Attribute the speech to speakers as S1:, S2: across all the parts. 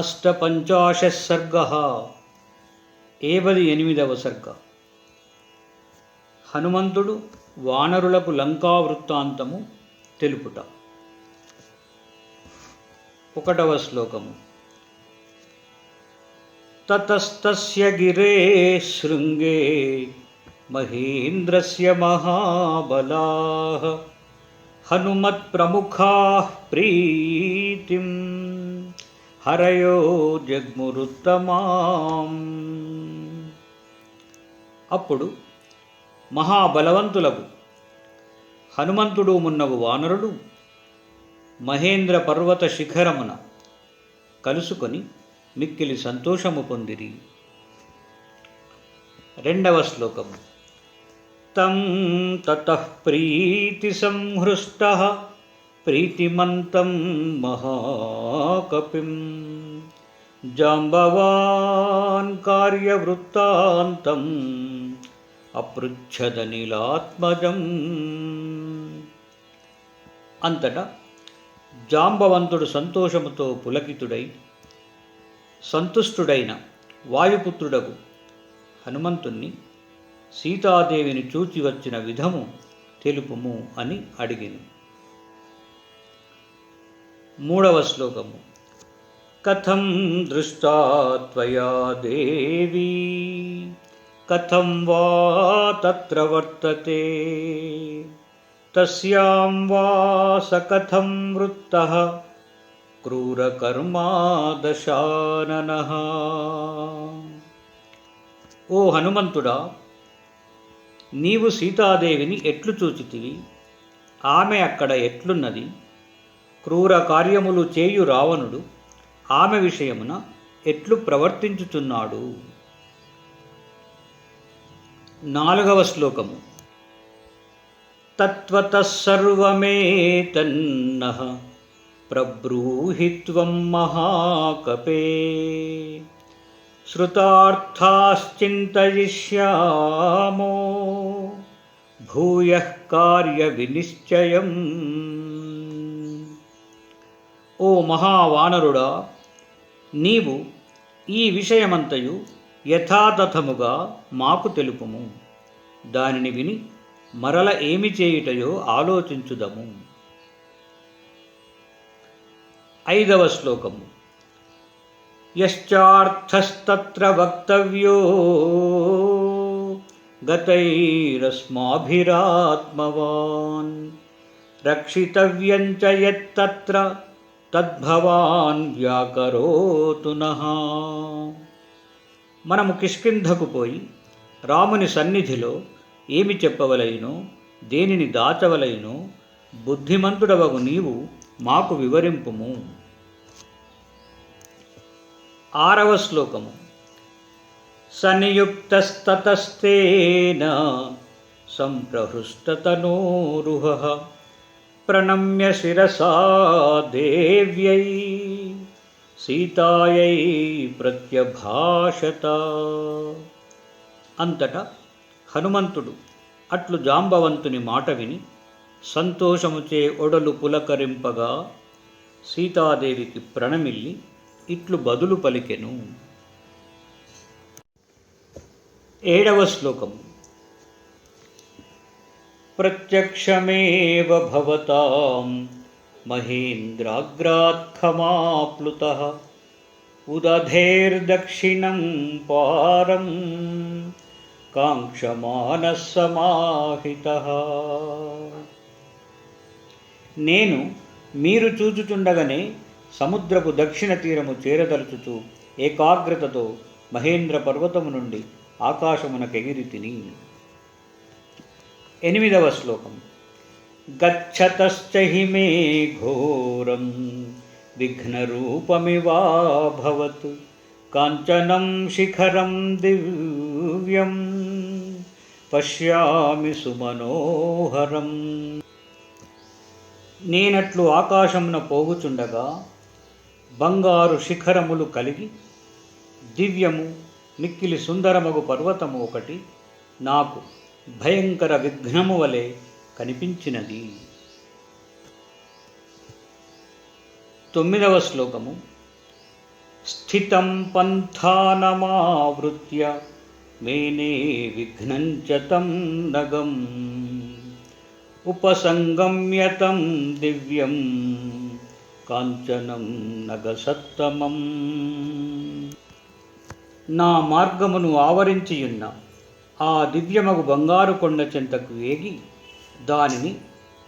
S1: అష్టపంచాశः సర్గः 78వ సర్గ. హనుమంతుడు వానరులకు లంకా వృత్తాంతము తెలుపుట. 1వ శ్లోకము. తతస్తస్య గిరే శృంగే మహేంద్రస్య మహాబలాః హనుమత్ప్రముఖాః ప్రీతిం హరయో జగ్మురుత్తమాం. అప్పుడు మహాబలవంతులకు హనుమంతుడు మున్నగు వానరులు మహేంద్ర పర్వత శిఖరమున కలుసుకొని మిక్కిలి సంతోషము పొందిరి. 2వ శ్లోకము. తం తతః ప్రీతి సంహృష్టః ప్రీతిమంతం మహాకపిం జాంబవాన్ కార్యవృత్తాంతం అపృచ్ఛదనిలాత్మజం. అంతటా జాంబవంతుడు సంతోషముతో పులకితుడై సంతుష్టుడైన వాయుపుత్రుడకు హనుమంతుణ్ణి సీతాదేవిని చూచి వచ్చిన విధము తెలుపుము అని అడిగిను. 3వ శ్లోకము. కథం దృష్టా త్వయా దేవీ కథం వా తత్ర వర్తతే తస్యాం వా స కథం వృత్తః క్రూరకర్మా దశాననః. ఓ హనుమంతుడా, నీవు సీతాదేవిని ఎట్లు చూచితివి? ఆమె అక్కడ ఎట్లున్నది? క్రూర కార్యములు చేయు రావణుడు ఆమె విషయమున ఎట్లు ప్రవర్తించుచున్నాడు? 4వ శ్లోకము. తత్వతః సర్వమేతన్నః ప్రబ్రూహి త్వం మహాకపే శ్రుతార్థాశ్చింతయిష్యామో భూయః కార్య వినిశ్చయం. ఓ మహావానరుడా, నీవు ఈ విషయమంతయు యథాతథముగా మాకు తెలుపుము. దానిని విని మరల ఏమి చేయుటయో ఆలోచించుదము. 5వ శ్లోకము. యశ్చార్థస్తత్ర వక్తవ్యో గతైరస్మాభిరాత్మవాన్ రక్షితవ్యం చ యత్తత్ర తద్భవాన్ వ్యాకరోతు నః. మనము కిష్కింధకు పోయి రాముని సన్నిధిలో ఏమి చెప్పవలైనో దేనిని దాచవలైనో బుద్ధిమంతుడవగు నీవు మాకు వివరింపుము. 6వ శ్లోకము. సనియుక్తస్తతస్తేన సంప్రహృష్టతనోరుహః ప్రణమ్య శిరసా దేవ్యై సీతాయై ప్రత్యభాషత. అంతటా హనుమంతుడు అట్లు జాంబవంతుని మాట విని సంతోషముచే ఒడలు పులకరింపగా సీతాదేవికి ప్రణమిల్లి ఇట్లు బదులు పలికెను. 7వ శ్లోకము. ప్రత్యక్షమేవ భవతాం మహేంద్రాగ్రాత్ ఖమాప్లుతః ఉదధేర్దక్షిణం పారం కాంక్షమానః సమాహితః. నేను మీరు చూచుచుండగానే సముద్రపు దక్షిణ తీరము చేరదలుచుచు ఏకాగ్రతతో మహేంద్ర పర్వతము నుండి ఆకాశమునకెగిరితిని. 8వ శ్లోకం. గచ్చతశ్చ హి మే ఘోరం విఘ్నరూపమివాభవత్ కాంచనం శిఖరం దివ్యం పశ్యామి సుమనోహరం. నేనట్లు ఆకాశమున పోగుచుండగా బంగారు శిఖరములు కలిగి దివ్యము మిక్కిలి సుందరమగు పర్వతము ఒకటి నాకు భయంకర విఘ్నము వలె కనిపించినది.
S2: 9వ శ్లోకము.
S1: స్థితం పంథానమావృత్య మేనే విఘ్నం చ తం నగం ఉపసంగమ్యతం దివ్యం కాంచనం నగసత్తమం. నా మార్గమును ఆవరించియున్న ఆ దివ్యమగు బంగారు కొండ చెంతకు ఏగి దానిని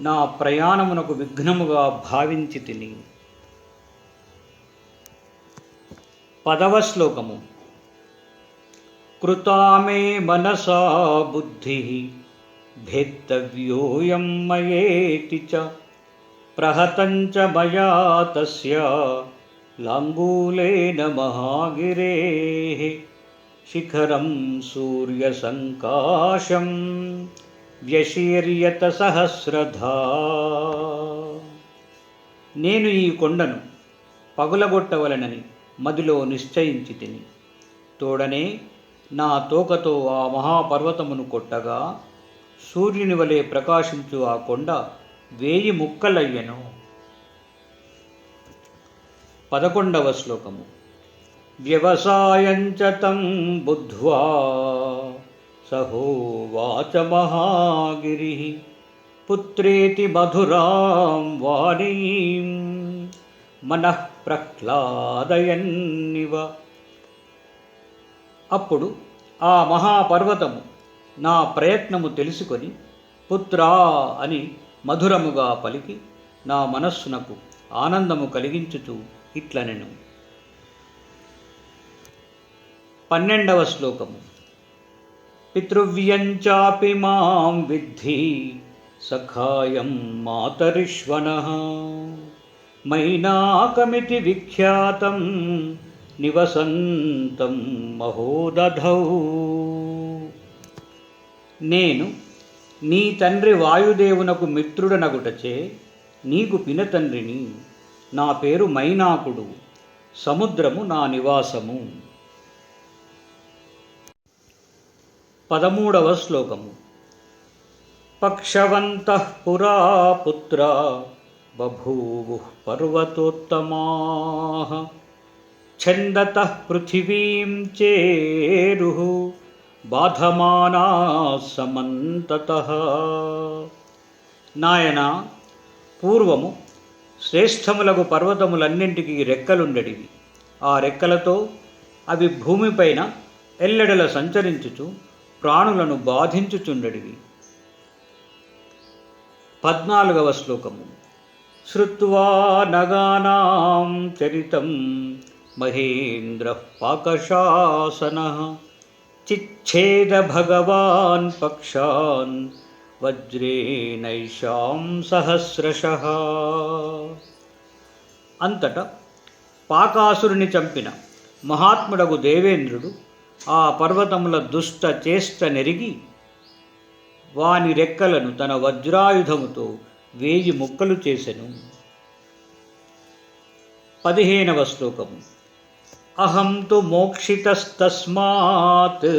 S1: నా ప్రయాణమునకు విఘ్నముగా భావించి తిని. 10వ శ్లోకము. కృతామే మనసా బుద్ధి భేత్తవ్యోయం మయేతి చ ప్రహతం చ మయా తస్య లాంగూలేన మహాగిరేః శిఖరం సూర్యసంకాశం వ్యశీర్యత సహస్రధా. నేను ఈ కొండను పగులగొట్టవలనని మదిలో నిశ్చయించి తిని. తోడనే నా తోకతో ఆ మహాపర్వతమును కొట్టగా సూర్యుని వలె ప్రకాశించు ఆ కొండ 1000 ముక్కలయ్యెను. 11వ శ్లోకము. వ్యవసాయం చ తం బుద్ధ్వా సహోవాచ మహాగిరిః పుత్రేతి మధురాం వాణీం మనః ప్రహ్లాదయన్నివ. అప్పుడు ఆ మహాపర్వతము నా ప్రయత్నము తెలుసుకొని పుత్రా అని మధురముగా పలికి నా మనస్సునకు ఆనందము కలిగించుచు ఇట్లనెను. 12వ శ్లోకము. పితృవ్యం చాపి మాం విద్ధి సఖాయం మాతరిష్వనః మైనాకమితి విఖ్యాతం నివసంతం మహోదధౌ. నేను నీ తండ్రి వాయుదేవునకు మిత్రుడనగుటచే నీకు పినతండ్రిని. నా పేరు మైనాకుడు, సముద్రము నా నివాసము. 13వ శ్లోకము. పక్షవంతః పురా పుత్రా బభూవుః పర్వతోత్తమాః ఛందతః పృథివీం చేరుః బాధమానాః సమంతతః. నాయనా, పూర్వము శ్రేష్టములగు పర్వతములన్నింటికీ రెక్కలుండెడివి. ఆ రెక్కలతో అవి భూమిపైన ఎల్లెడల సంచరించుచు ప్రాణులను బాధించుచుండెడివి. 14వ శ్లోకము. శ్రుత్వా నగానాం చరితం మహేంద్రః పాకశాసనః చిచ్ఛేద భగవాన్ పక్షాన్ వజ్రేనైషాం సహస్రశః. అంతటా పాకాసురుని చంపిన మహాత్ముడగు దేవేంద్రుడు ఆ పర్వతముల దుష్ట చేష్ట నెరిగి వాని రెక్కలను తన వజ్రాయుధముతో 1000 ముక్కలు చేసెను. 15వ శ్లోకము. అహం తు మోక్షితస్తస్మాత్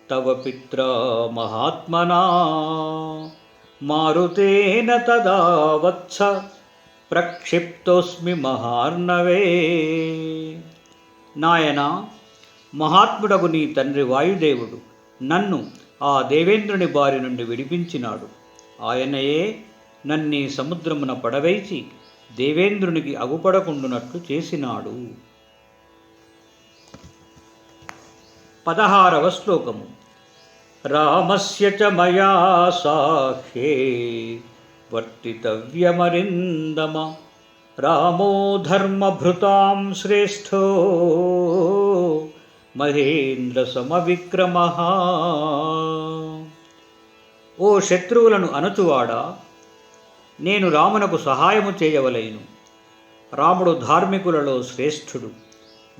S1: తవ పిత్రా మహాత్మనా మారుతేన తదా వత్స ప్రక్షిప్తోస్మి మహార్ణవే. నాయనా, మహాత్ముడగు నీ తండ్రి వాయుదేవుడు నన్ను ఆ దేవేంద్రుని బారి నుండి విడిపించినాడు. ఆయనయే నన్నీ సముద్రమున పడవేసి దేవేంద్రునికి అగుపడకుండునట్లు చేసినాడు. 16వ శ్లోకము. రామస్య చ మయా సాఖ్యే వర్తితవ్యమరిందమ రామో ధర్మభృతాం శ్రేష్ఠో మహేంద్ర సమవిక్రమః. ఓ శత్రువులను అణచువాడా, నేను రామునకు సహాయము చేయవలెను. రాముడు ధార్మికులలో శ్రేష్ఠుడు,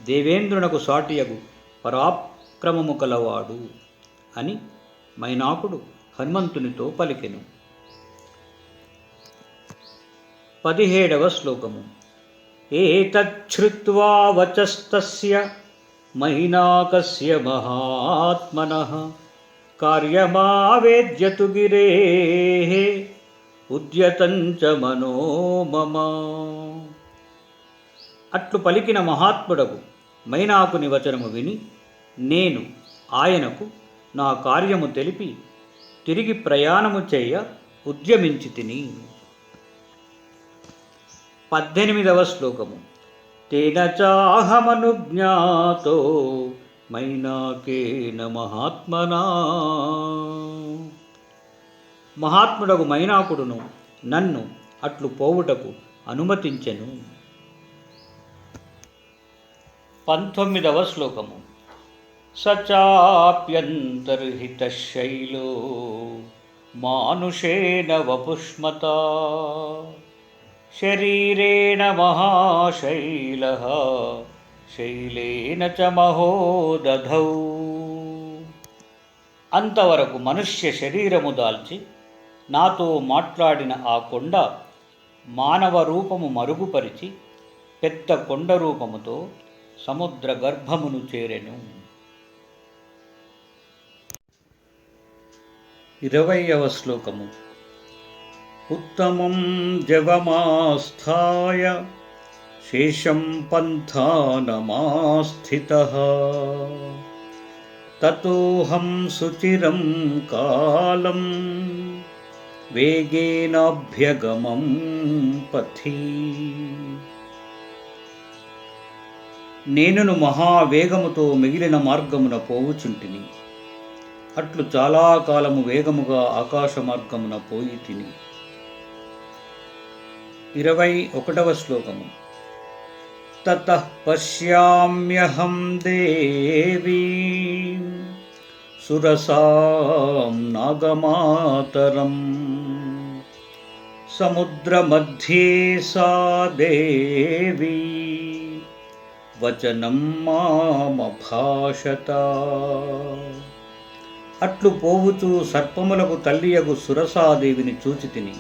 S1: దేవేంద్రునకు సాటియగు పరాక్రమము కలవాడు అని మైనాకుడు హనుమంతునితో పలికెను. 17వ శ్లోకము. ఏతచ్ఛ్రుత్వా వచస్తస్య మైనాకస్య మహాత్మనః కార్యమావేద్యతు గిరేః ఉద్యతం చ మనో మమ. అట్లు పలికిన మహాత్ముడగు మైనాకుని వచనము విని నేను ఆయనకు నా కార్యము తెలిపి తిరిగి ప్రయాణము చేయ ఉద్యమించి తిని. 18వ శ్లోకము. తేన చాహమనుజ్ఞాతో మైనాకేన మహాత్మనా. మహాత్ముడగు మైనాకుడును నన్ను అట్లు పోవుటకు అనుమతించెను. 19వ శ్లోకము. సచాప్యంతర్హిత శైలో మానుషేణ వపుష్మత శరీరేణ మహాశైలః శైలేన చ మహోదధౌ. అంతవరకు మనుష్య శరీరము దాల్చి నాతో మాట్లాడిన ఆ కొండ మానవ రూపము మరుగుపరిచి పెద్ద కొండ రూపముతో సముద్ర గర్భమును చేరెను. 20వ శ్లోకము. ఉత్తమం జవమాస్థాయ శేషం పంథానమాస్థితః తతోహం సుచిరం కాలం వేగేనాభ్యగమం పథి. నేనును మహావేగముతో మిగిలిన మార్గమున పోవుచుంటిని. అట్లు చాలా కాలము వేగముగా ఆకాశ మార్గమున పోయి తిని. 21వ శ్లోకము. తతః పశ్యామ్యహం దేవీం సురసాం నాగమాతరం సముద్రమధ్యే సా దేవీ వచనం మామభాషత. అట్లు పోవుచూ సర్పములకు తల్లియగు సురసాదేవిని చూచి తిని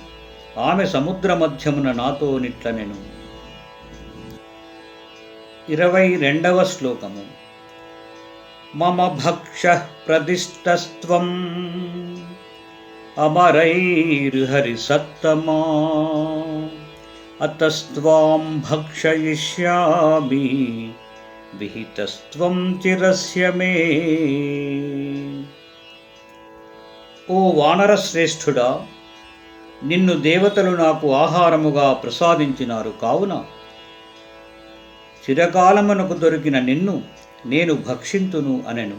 S1: ఆమె సముద్ర మధ్యమున నాతో నిట్లనెను. 22వ శ్లోకము. మమ భక్షః ప్రదిష్టస్త్వం అమరైర్హరిసత్తమా అతస్త్వాం భక్షయిష్యామి విహితస్త్వం చిరస్య మే. ఓ వానర శ్రేష్ఠుడా, నిన్ను దేవతలు నాకు ఆహారముగా ప్రసాదించినారు కావున చిరకాలమునకు దొరికిన నిన్ను నేను భక్షింతును అనెను.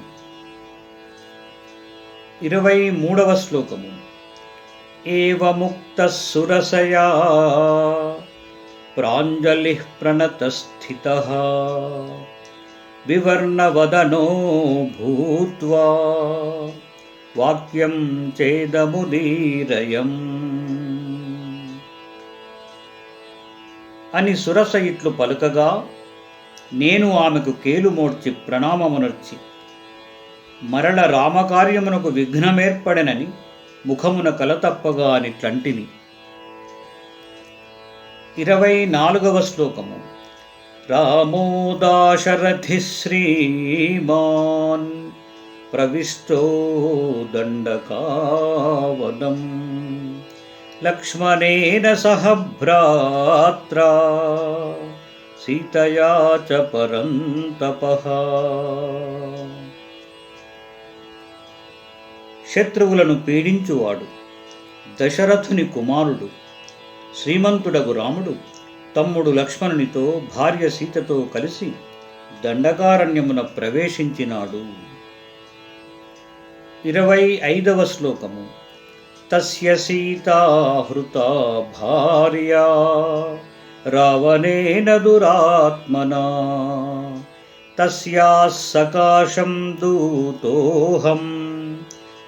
S1: 23వ శ్లోకము. ఏవముక్తః సురసయా ప్రాంజలిః ప్రణతస్థితః వివర్ణవదనో భూత్వా వాక్యం చేదముదీరయం. అని సురస ఇట్లు పలుకగా నేను ఆమెకు కేలుమోడ్చి ప్రణామమునర్చి మరల రామకార్యమునకు విఘ్నమేర్పడెనని ముఖమున కలతప్పగా అనిట్లంటిని. 24వ శ్లోకము. రామో దాశరథి శ్రీమాన్ ప్రవిష్టో దండకావనం లక్ష్మణేన సహ భ్రాత్రా సీతయా చ పరంతపః. శత్రువులను పీడించువాడు దశరథుని కుమారుడు శ్రీమంతుడగు రాముడు తమ్ముడు లక్ష్మణునితో భార్య సీతతో కలిసి దండకారణ్యమున ప్రవేశించినాడు. 25వ శ్లోకము. తస్య సీతా హృతా భార్యా రావణేన దురాత్మనా తస్యాః సకాశం దూతోహం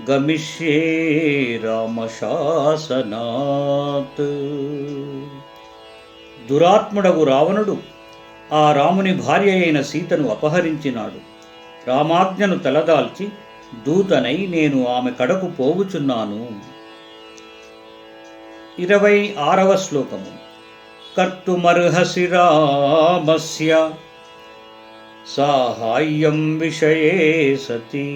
S1: గమిష్యే రామశాసనాత్. దురాత్ముడగు రావణుడు ఆ రాముని భార్య అయిన సీతను అపహరించినాడు. రామాజ్ఞను తలదాల్చి దూతనై నేను ఆమె కడకు పోవుచున్నాను. 26వ శ్లోకము. కర్తుమర్హసి రామస్య సాహాయ్యం విషయే సతీ.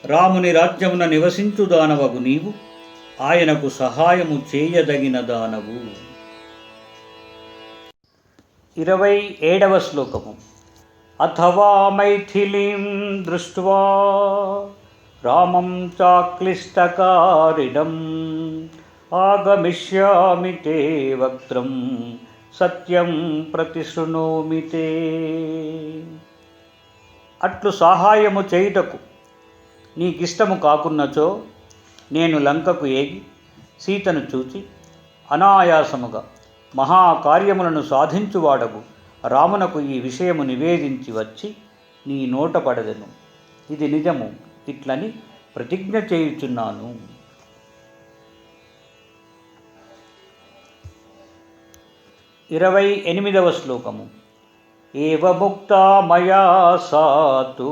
S1: రాముని రాజ్యమున నివసించు దానవగు నీవు ఆయనకు సహాయము చేయదగిన దానవు. 27వ శ్లోకము. అథవా మైథిలీం దృష్ట్వా రామం చాక్లిష్టకారిణం ఆగమిష్యామి తే వక్త్రం సత్యం ప్రతిశృణోమి తే. అట్లు సహాయము చేయుటకు నీకిష్టము కాకున్నచో నేను లంకకు ఏగి సీతను చూచి అనాయాసముగా మహాకార్యములను సాధించువాడగు రామునకు ఈ విషయము నివేదించి వచ్చి నీ నోట పడదెను. ఇది నిజము, ఇట్లని ప్రతిజ్ఞ చేయుచున్నాను. 28వ శ్లోకము. ఏవముక్తా మయా సాతు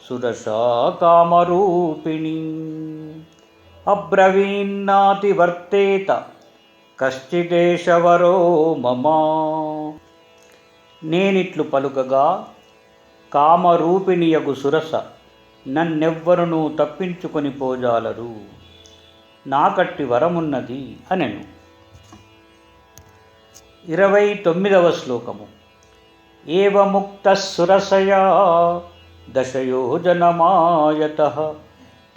S1: సురసా కామరూపిణి అబ్రవీన్నాతి వర్తేత కశ్చిదేశవరో మమ. నేనిట్లు పలుకగా కామరూపిణియగు సురస నన్నెవ్వరునూ తప్పించుకొని పోజాలరు, నాకట్టి వరమున్నది అనెను. 29వ శ్లోకము. ఏవముక్తః సురసయా దశయోజనమాయతః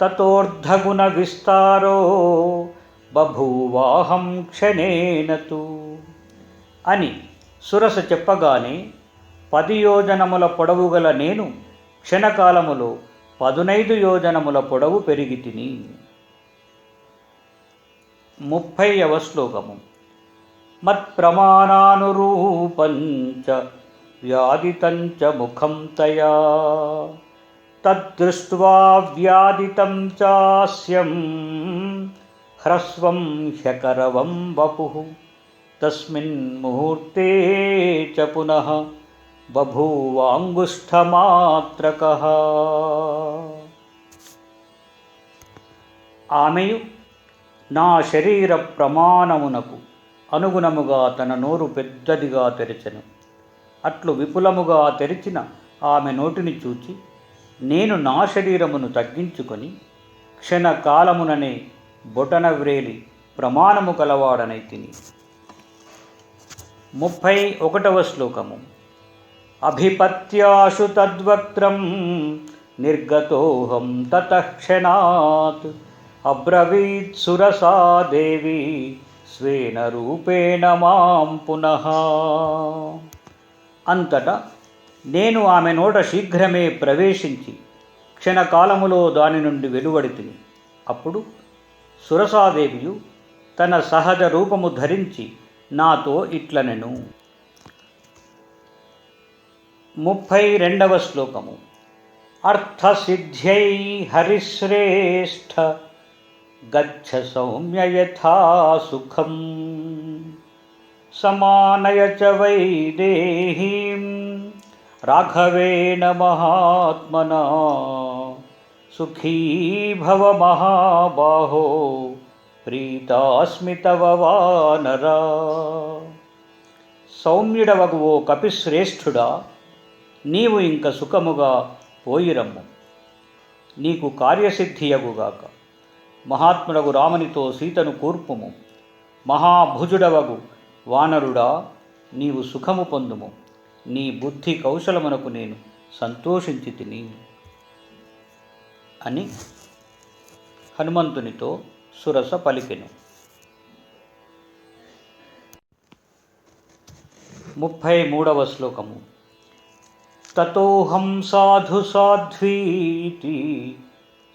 S1: తతోర్ధగుణ విస్తారో బభూవాహం క్షణేన తు. అని సురస చెప్పగానే 10 యోజనముల పొడవు గల నేను క్షణకాలములో 15 యోజనముల పొడవు పెరిగి తిని. 30వ శ్లోకము. మత్ప్రమాణానురూపంచ వ్యాదితంచ ముఖం తయా తద్దృష్ట్వా వ్యాదితం చాస్యం హ్రస్వం హ్యకరవం వపుః తస్మిన్ ముహూర్తే చ పునః బభూవాంగుష్ఠమాత్రకః. ఆమెయు నా శరీర ప్రమాణమునకు అనుగుణముగా తన నోరు పెద్దదిగా తెరచెను. అట్లు విపులముగా తెరిచిన ఆమె నోటిని చూచి నేను నా శరీరమును తగ్గించుకొని క్షణకాలముననే బొటన వ్రేలి ప్రమాణము కలవాడనైతిని. 31వ శ్లోకము. అభిపత్యాశు తద్వక్త్రం నిర్గతోహం తతః క్షణాత్ అబ్రవీత్ సురసా దేవి స్వేన రూపేణ మాం పునః. అంతటా నేను ఆమె నోట శీఘ్రమే ప్రవేశించి క్షణకాలములో దాని నుండి వెలువడితిని. అప్పుడు సురసాదేవియు తన సహజ రూపము ధరించి నాతో ఇట్లనెను. 32వ శ్లోకము. అర్థసిద్ధ్యై హరిశ్రేష్ఠ గచ్చ సౌమ్య యథా సుఖం సమానయ చ వైదేహీం రాఘవేణ మహాత్మనా సుఖీ భవ మహాబాహో ప్రీతాస్మి తవ వానరా. సౌమ్యుడవగు ఓ కపిశ్రేష్ఠుడా, నీవు ఇంక సుఖముగా పోయిరమ్ము. నీకు కార్యసిద్ధియగుగాక. మహాత్ముడగు రామునితో సీతను కూర్పుము. మహాభుజుడవగు వానరుడా, నీవు సుఖము పొందుము. నీ బుద్ధి కౌశలమునకు నేను సంతోషించి తిని అని హనుమంతునితో సురస పలికెను. 33వ శ్లోకము. తతోహం సాధు సాధ్వీతి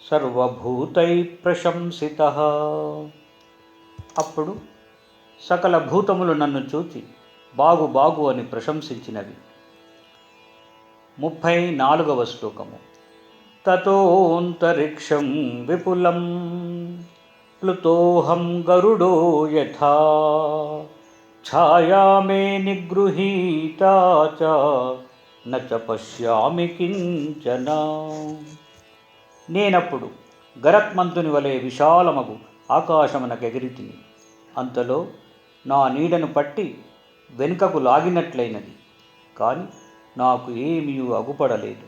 S1: సర్వభూతై ప్రశంసితః. అప్పుడు సకల భూతములు నన్ను చూచి బాగు బాగు అని ప్రశంసించినవి. 34వ శ్లోకము. తతోంతరిక్షం విపులం ప్లుతోహం గరుడో యథా ఛాయా మే నిగృహీతా చ న చ పశ్యామి కించన. నేనప్పుడు గరత్మంతుని వలె విశాలమగు ఆకాశమునకెగిరితిని. అంతలో నా నీడను పట్టి వెనుకకు లాగినట్లయినది, కానీ నాకు ఏమీ అగుపడలేదు.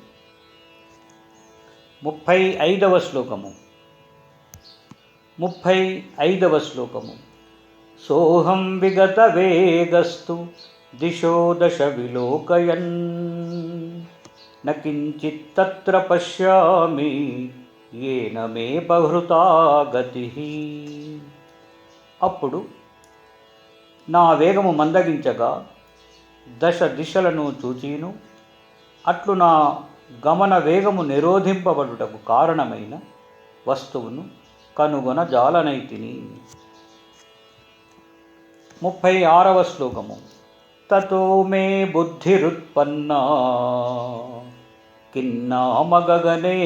S1: 35వ శ్లోకము. 35వ శ్లోకము. సోహం విగత వేగస్తు దిశో దశ విలోకయన్ న కించిత్ తత్ర పశ్యామి ఏన మే బహృతా గతి. అప్పుడు నా వేగము మందగించగా దశ దిశలను చూచిను, అట్లు నా గమన వేగము నిరోధింపబడుటకు కారణమైన వస్తువును కనుగొన జాలనైతిని. 36వ శ్లోకము. తతో మే బుద్ధిరుత్పన్నా కిన్నామ గగనే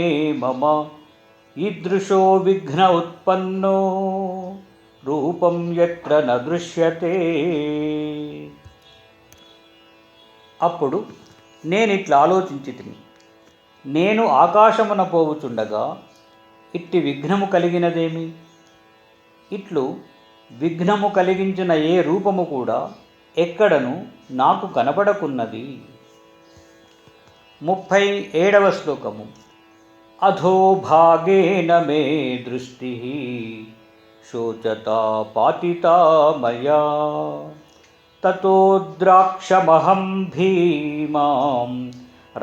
S1: మమ ఈదృశో విఘ్న ఉత్పన్నో రూపం యత్ర న దృశ్యతే. అప్పుడు నేనిట్లా ఆలోచించితిని, నేను ఆకాశమున పోవుచుండగా ఇట్టి విఘ్నము కలిగినదేమి? ఇట్లు విఘ్నము కలిగించిన ఏ రూపము కూడా ఎక్కడను నాకు కనబడకున్నది. 37వ శ్లోకము. అధోభాగేన మే దృష్టి శోచతా పాతితా మయా తతో ద్రాక్షమహం భీమాం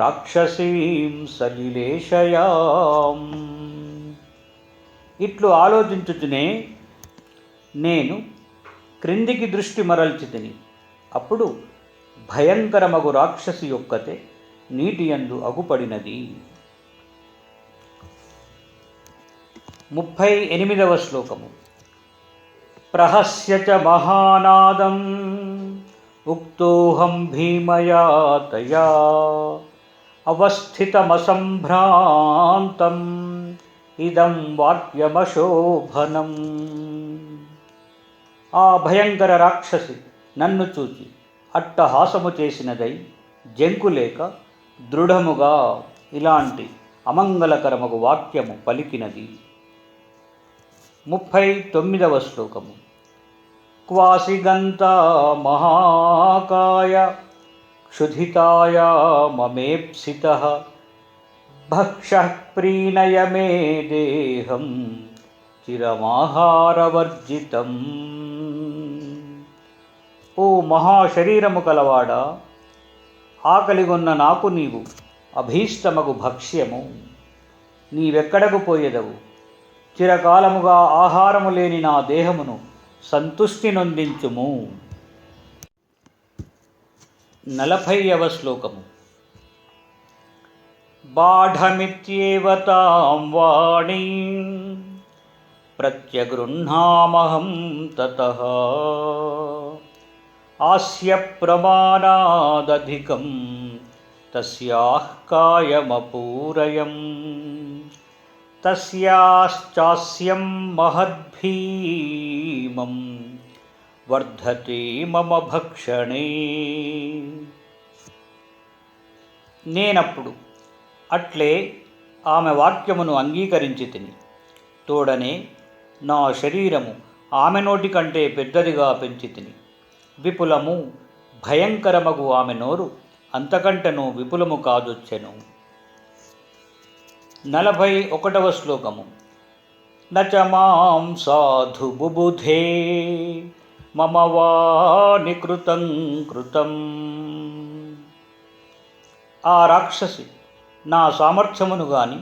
S1: రాక్షసీం సలిలేశయాం. ఇట్లు ఆలోచించుచునే నేను క్రిందికి దృష్టి మరల్చితిని. అప్పుడు భయంకరమగు రాక్షసి యొక్కతే నీటియందు అగుపడినది. 38వ శ్లోకము. ప్రహస్య చ మహానాదం ఉక్తోహం భీమయా తయా అవస్థితమసంభ్రాంతం ఇదం వాక్యమశోభనం. ఆ భయంకర రాక్షసి నన్ను చూచి అట్టహాసము చేసినదై జంకులేక దృఢముగా ఇలాంటి అమంగళకరమగు వాక్యము పలికినది. 39వ శ్లోకము. క్వాసిగంతా మహాకాయ క్షుధితాయ మమేప్సితః భక్షః ప్రీణయ మే దేహం చిరమాహారవర్జితం. ఓ మహాశరీరము కలవాడా, ఆకలిగొన్న నాకు నీవు అభీష్టమగు భక్ష్యము. నీవెక్కడకు పోయేదవు? చిరకాలముగా ఆహారము లేని నా దేహమును సంతుష్టి నొందించుము. 40వ శ్లోకము. బాఢమిత్యేవ తాం వాణీం ప్రత్యగృహ్ణామహం తతః ఆస్య ప్రమాణాదధికం తస్యాః కాయమపూరయం తస్యాశ్చాస్యం మహద్భీమం వర్ధతే మమ భక్షణే. నేనప్పుడు అట్లే ఆమె వాక్యమును అంగీకరించి తిని, తోడనే నా శరీరము ఆమె నోటి కంటే పెద్దదిగా పెంచి తిని. విపులము భయంకరమగు ఆమె నోరు అంతకంటను విపులము కాదొచ్చెను. 41వ శ్లోకము. నచ మాం సాధు బుబుధే మమ వాని కృతం కృతం. ఆ రాక్షసి నా సామర్థ్యమును గాని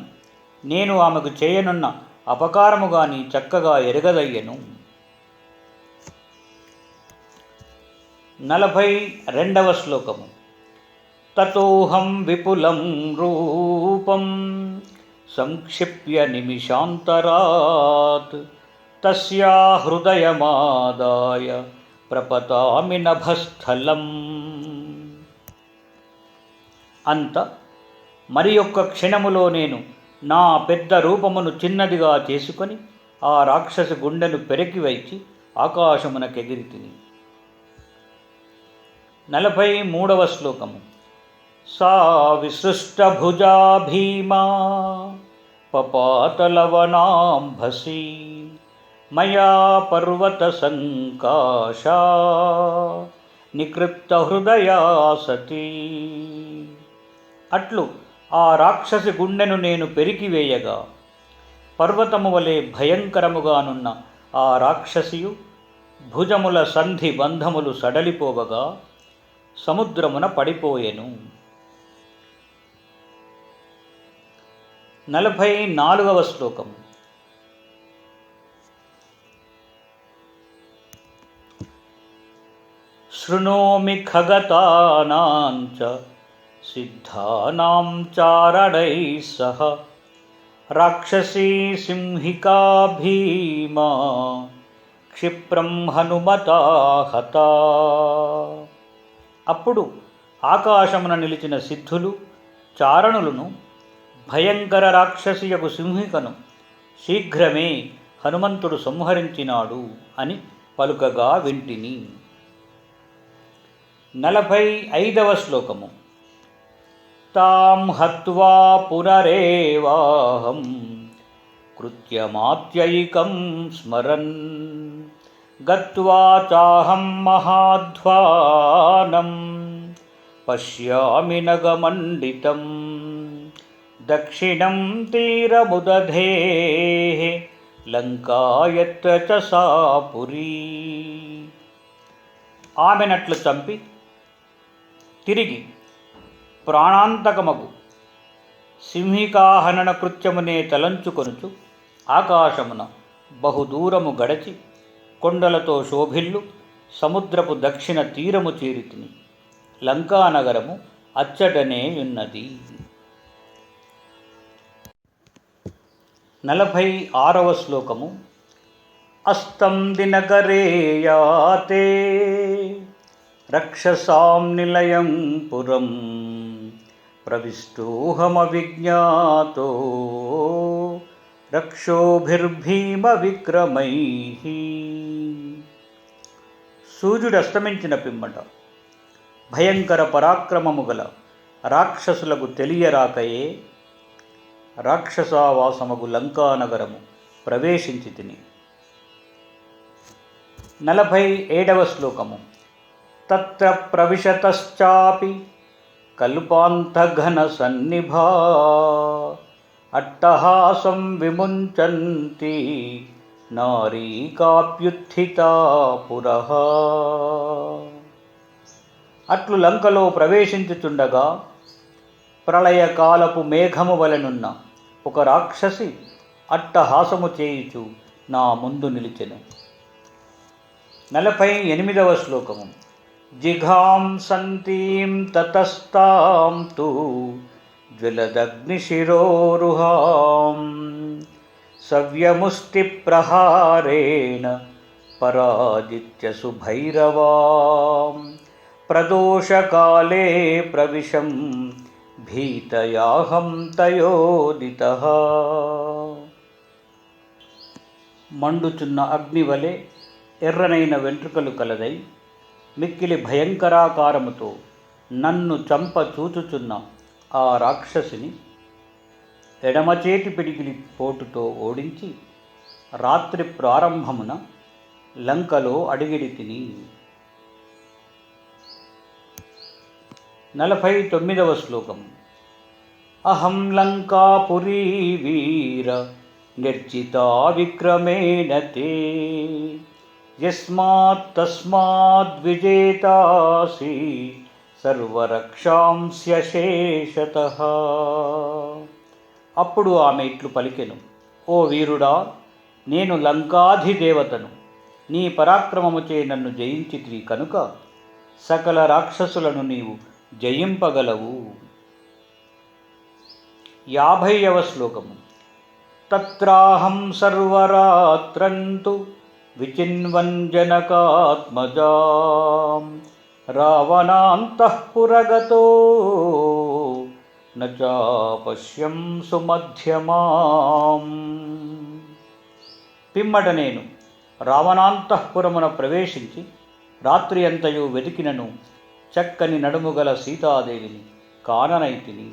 S1: నేను ఆమెకు చేయనున్న అపకారము గాని చక్కగా ఎరగదయ్యను. 42వ శ్లోకము. తతోహం విపులం రూపం సంక్షిప్య నిమిషాంతరాత్ తస్యా హృదయమాదాయ ప్రపతామి నభస్థలం. అంత మరి ఒక్క క్షణములో నేను నా పెద్ద రూపమును చిన్నదిగా చేసుకొని ఆ రాక్షసి గుండెను పెరికి వైచి ఆకాశమునకెగిరితిని. 43వ శ్లోకము. సా విసృష్టభుజా భీమా పపాతలవనాంభసి మయా పర్వత సంకాశా నికృప్త హృదయా సతీ. అట్లు ఆ రాక్షసి గుండెను నేను పెరికివేయగా పర్వతము వలె భయంకరముగానున్న ఆ రాక్షసియు భుజముల సంధి బంధములు సడలిపోవగా సముద్రమున పడిపోయెను. 44వ శ్లోకం. శృణోమి ఖగతానాం చ సిద్ధానాం చారణైః సహ రాక్షసీ సింహికా భీమా క్షిప్రం హనుమతా హతా. అప్పుడు ఆకాశమున నిలిచిన సిద్ధులు చారణులను భయంకర రాక్షసియగు సింహికను శీఘ్రమే హనుమంతుడు సంహరించినాడు అని పలుకగా వింటిని. 45వ శ్లోకము. తాం హత్వా పునరేవాహం కృత్యమాత్యయికం స్మరన్ గత్వా చాహం మహాధ్వానం పశ్యామి నగమండితం దక్షిణం తీరముదధేః లంకాయత్ర చ సా పురీ. ఆమెనట్లు చంపి తిరిగి ప్రాణాంతకమగు సింహికాహనన కృత్యమునే తలంచుకొనుచు ఆకాశమున బహుదూరము గడచి కొండలతో శోభిల్లు సముద్రపు దక్షిణ తీరము చేరితిని. లంకానగరము అచ్చటనే ఉన్నది. 46వ శ్లోకము. అస్తం దినకరే యాతే రక్షసాం నిలయం పురం ప్రవిష్టోహమవిజ్ఞాతో రక్షోభిర్భీమ విక్రమైః. సూర్యుడు అస్తమించిన పిమ్మట భయంకర పరాక్రమము గల రాక్షసులకు తెలియరాకయే రాక్షసావాసమగు లంకానగరము ప్రవేశించి తిని. 47వ శ్లోకము. తత్ర ప్రవిశతశ్చాపి కల్పాంతఘన సన్నిభా అట్టహాసం విముంచంతి నారీ కాప్యుత్థితా పురః. అట్లు లంకలో ప్రవేశించుచుండగా ప్రళయకాలపు మేఘము వలెనున్న ఒక రాక్షసి అట్టహాసము చేయుచు నా ముందు నిలిచెను. 48వ శ్లోకము. జిఘాం సంతీం తతస్తాం తు జ్వలదగ్నిశిరోరుహాం సవ్యముష్టి ప్రహారేణ పరాజిత్య సుభైరవాం ప్రదోషకాలే ప్రవిశం భీతయాహం తయోదితః. మండుచున్న అగ్నివలె ఎర్రనైన వెంట్రుకలు కలదై మిక్కిలి భయంకరాకారముతో నన్ను చంప చూచుచున్న ఆ రాక్షసిని ఎడమచేతి పిడికిలి పోటుతో ఓడించి రాత్రి ప్రారంభమున లంకలో అడిగిడి తిని. 49వ శ్లోకం. అహం లంకాపురీ వీర నిర్జితా విక్రమేణ తే యస్మాత్ తస్మాద్ విజేతాసి సర్వరక్షాంస్య శేషతః. అప్పుడు ఆమె ఇట్లు పలికెను. ఓ వీరుడా, నేను లంకాధిదేవతను. నీ పరాక్రమముచే నన్ను జయించితివి కనుక సకల రాక్షసులను నీవు జయింపగలవు. 50వ శ్లోకము. తత్రాహం సర్వరాత్రంతు విచిన్వంజనకాత్మజాం రావణాంతఃపురగతో నచాపశ్యం సుమధ్యమాం. పిమ్మట నేను రావణాంతఃపురమున ప్రవేశించి రాత్రి అంతయు వెతికినను చక్కని నడుముగల సీతాదేవిని కాననైతిని.